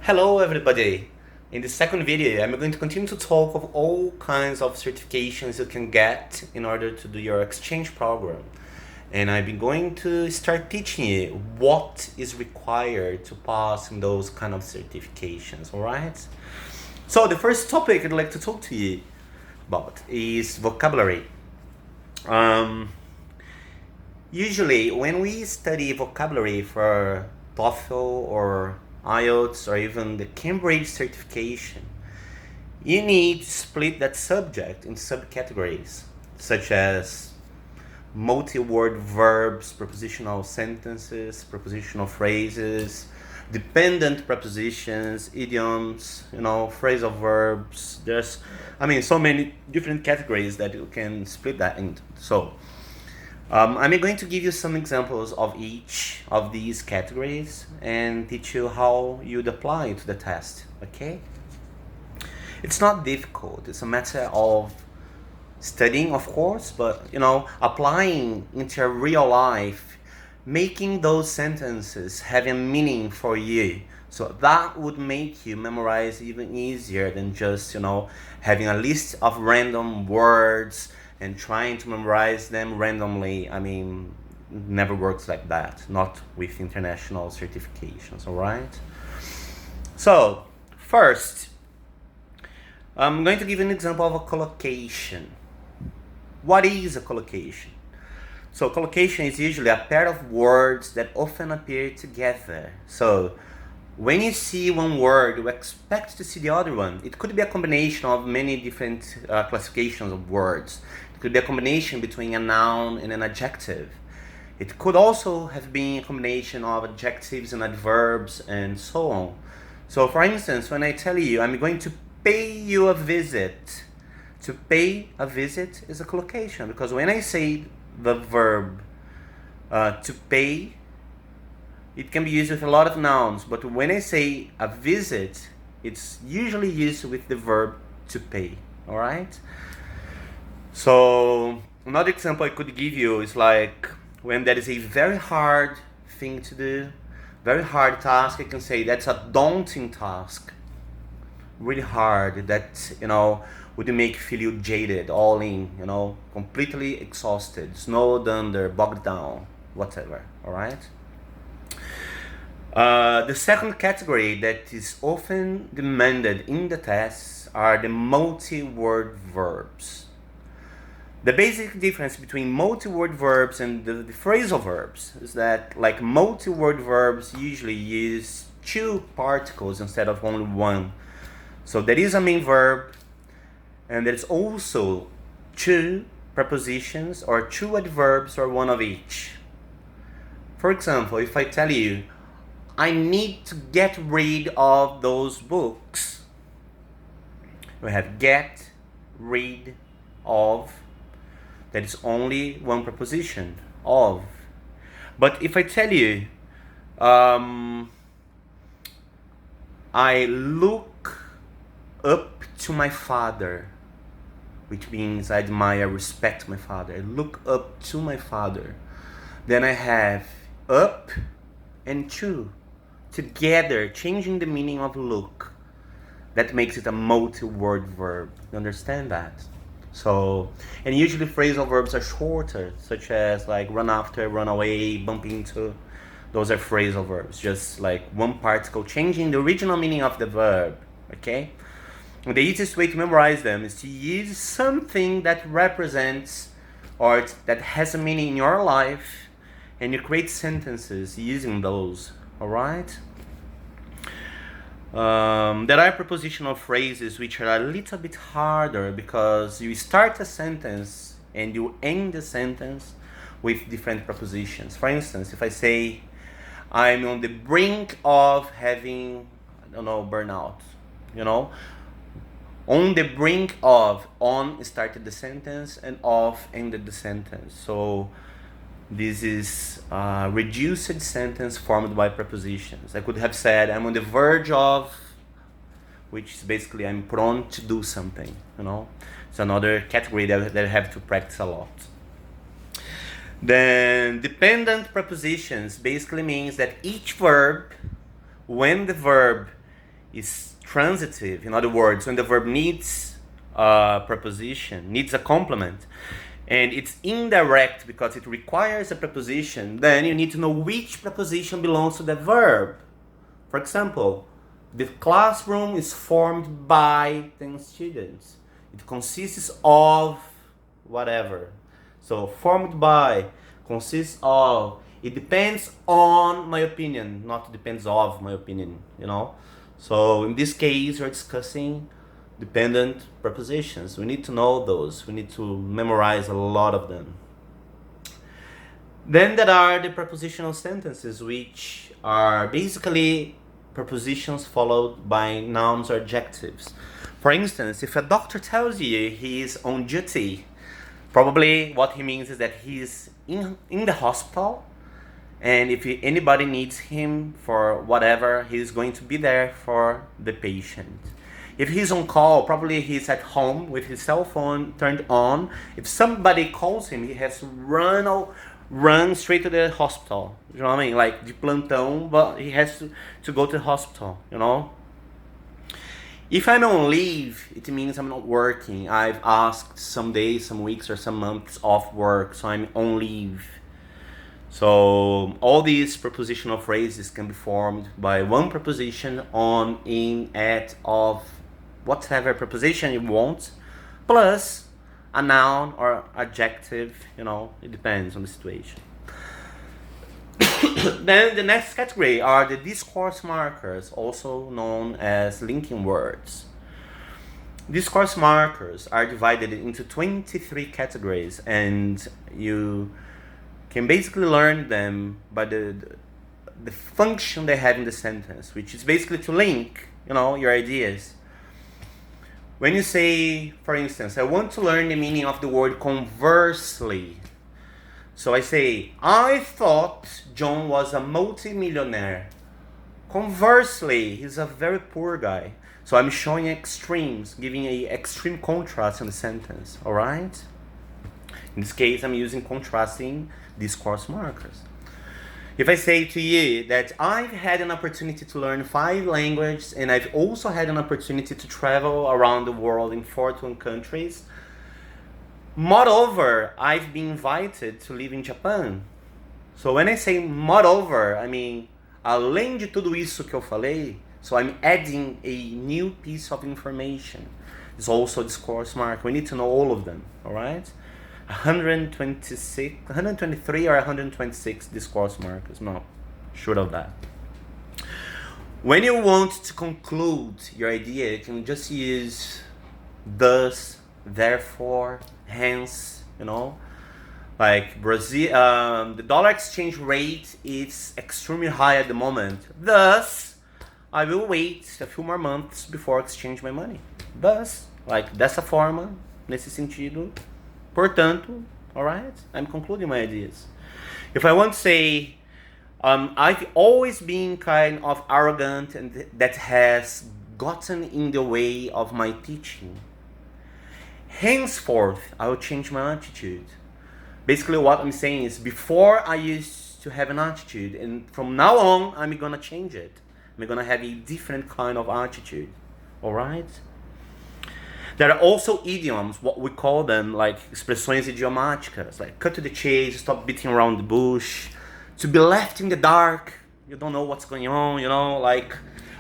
Hello everybody! In the second video, I'm going to continue to talk of all kinds of certifications you can get in order to do your exchange program. And I'm going to start teaching you what is required to pass in those kind of certifications, alright? So the first topic I'd like to talk to you about is vocabulary. Usually when we study vocabulary for TOEFL or IELTS or even the Cambridge certification, you need to split that subject in subcategories such as multi-word verbs, prepositional sentences, prepositional phrases, dependent prepositions, idioms, phrasal verbs. There's, so many different categories that you can split that into. So I'm going to give you some examples of each of these categories and teach you how you'd apply to the test, okay? It's not difficult. It's a matter of studying, of course, but, applying into real life, making those sentences have a meaning for you. So that would make you memorize even easier than just, having a list of random words and trying to memorize them randomly. Never works like that, not with international certifications, alright? So, first, I'm going to give you an example of a collocation. What is a collocation? So, collocation is usually a pair of words that often appear together. So, when you see one word, you expect to see the other one. It could be a combination of many different classifications of words. It could be a combination between a noun and an adjective. It could also have been a combination of adjectives and adverbs and so on. So for instance, when I tell you I'm going to pay you a visit, to pay a visit is a collocation, because when I say the verb to pay, it can be used with a lot of nouns, but when I say a visit, it's usually used with the verb to pay, alright? So, another example I could give you is like when there is a very hard thing to do, very hard task, I can say that's a daunting task, really hard, that, would make you feel jaded, all in, completely exhausted, snowed under, bogged down, whatever, alright? The second category that is often demanded in the tests are the multi-word verbs. The basic difference between multi-word verbs and the phrasal verbs is that, like, multi-word verbs usually use two particles instead of only one. So there is a main verb and there's also two prepositions or two adverbs or one of each. For example, if I tell you, I need to get rid of those books, we have get, rid, of. That is only one preposition, of. But if I tell you, I look up to my father, which means I admire, respect my father. I look up to my father. Then I have up and to, together, changing the meaning of look. That makes it a multi-word verb. You understand that? So, and usually phrasal verbs are shorter, such as like run after, run away, bump into. Those are phrasal verbs, just like one particle changing the original meaning of the verb, okay? And the easiest way to memorize them is to use something that represents or that has a meaning in your life, and you create sentences using those, alright? There are prepositional phrases which are a little bit harder because you start a sentence and you end the sentence with different prepositions. For instance, if I say, I'm on the brink of having, burnout, on the brink of, on started the sentence and off ended the sentence. So this is a reduced sentence formed by prepositions. I could have said, I'm on the verge of, which is basically I'm prone to do something, It's another category that I have to practice a lot. Then dependent prepositions basically means that each verb, when the verb is transitive. In other words, when the verb needs a preposition, needs a complement, and it's indirect because it requires a preposition, then you need to know which preposition belongs to the verb. For example, the classroom is formed by 10 students. It consists of whatever. So formed by, consists of, it depends on my opinion, not depends of my opinion, you know. So in this case, we're discussing dependent prepositions. We need to know those. We need to memorize a lot of them. Then there are the prepositional sentences, which are basically prepositions followed by nouns or adjectives. For instance, if a doctor tells you he is on duty, probably what he means is that he's in the hospital, and if anybody needs him for whatever, he's going to be there for the patient. If he's on call, probably he's at home with his cell phone turned on. If somebody calls him, he has to run straight to the hospital. You know what I mean? Like de plantão, but he has to go to the hospital, you know? If I'm on leave, it means I'm not working. I've asked some days, some weeks, or some months off work, so I'm on leave. So all these prepositional phrases can be formed by one preposition, on, in, at, of, whatever preposition you want, plus a noun or adjective, you know, it depends on the situation. Then the next category are the discourse markers, also known as linking words. Discourse markers are divided into 23 categories, and you can basically learn them by the function they have in the sentence, which is basically to link, you know, your ideas. When you say, for instance, I want to learn the meaning of the word conversely. So I say, I thought John was a multi-millionaire. Conversely, he's a very poor guy. So I'm showing extremes, giving an extreme contrast in the sentence, all right? In this case, I'm using contrasting discourse markers. If I say to you that I've had an opportunity to learn 5 languages, and I've also had an opportunity to travel around the world in 41 countries, moreover, I've been invited to live in Japan. So when I say moreover, I mean, além de tudo isso que eu falei, so I'm adding a new piece of information. It's also a discourse marker. We need to know all of them, all right? 123 or 126 discourse markers, I'm not sure of that. When you want to conclude your idea, you can just use thus, therefore, hence, you know. Like Brazil, the dollar exchange rate is extremely high at the moment. Thus, I will wait a few more months before exchange my money. Thus, like, dessa forma, nesse sentido. Portanto, alright, I'm concluding my ideas. If I want to say, I've always been kind of arrogant and that has gotten in the way of my teaching. Henceforth, I will change my attitude. Basically what I'm saying is, before I used to have an attitude, and from now on, I'm gonna change it. I'm gonna have a different kind of attitude, alright? There are also idioms, what we call them, like expressões idiomáticas, like cut to the chase, stop beating around the bush, to be left in the dark, you don't know what's going on, you know, like,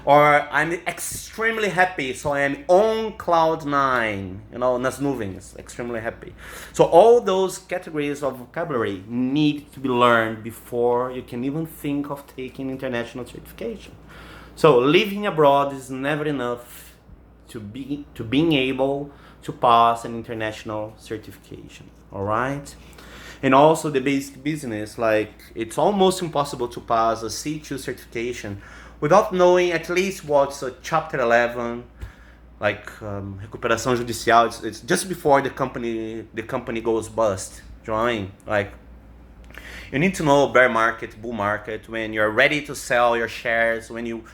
or I'm extremely happy, so I am on cloud 9, you know, nas nuvens, extremely happy. So all those categories of vocabulary need to be learned before you can even think of taking international certification. So living abroad is never enough to being able to pass an international certification, all right? And also the basic business, like it's almost impossible to pass a C2 certification without knowing at least what's a Chapter 11, like recuperação judicial. It's just before the company goes bust. Do you know what I mean? Like, you need to know bear market, bull market, when you're ready to sell your shares, when you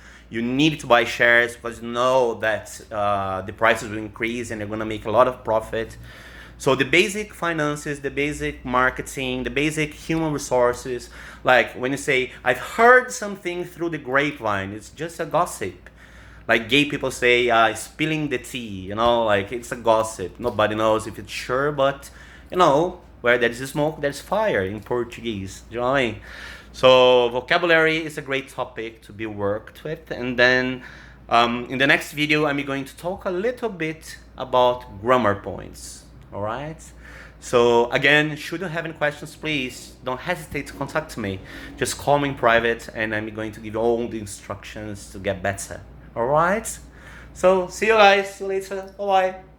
need to buy shares because you know that the prices will increase and you're going to make a lot of profit. So the basic finances, the basic marketing, the basic human resources, like when you say, I've heard something through the grapevine, it's just a gossip. Like gay people say, spilling the tea, you know, like it's a gossip. Nobody knows if it's sure, but you know, where there's smoke, there's fire in Portuguese. Do you know what I mean? So vocabulary is a great topic to be worked with. And then in the next video, I'm going to talk a little bit about grammar points. All right? So again, should you have any questions, please don't hesitate to contact me. Just call me in private and I'm going to give you all the instructions to get better. All right? So see you guys. See you later. Bye-bye.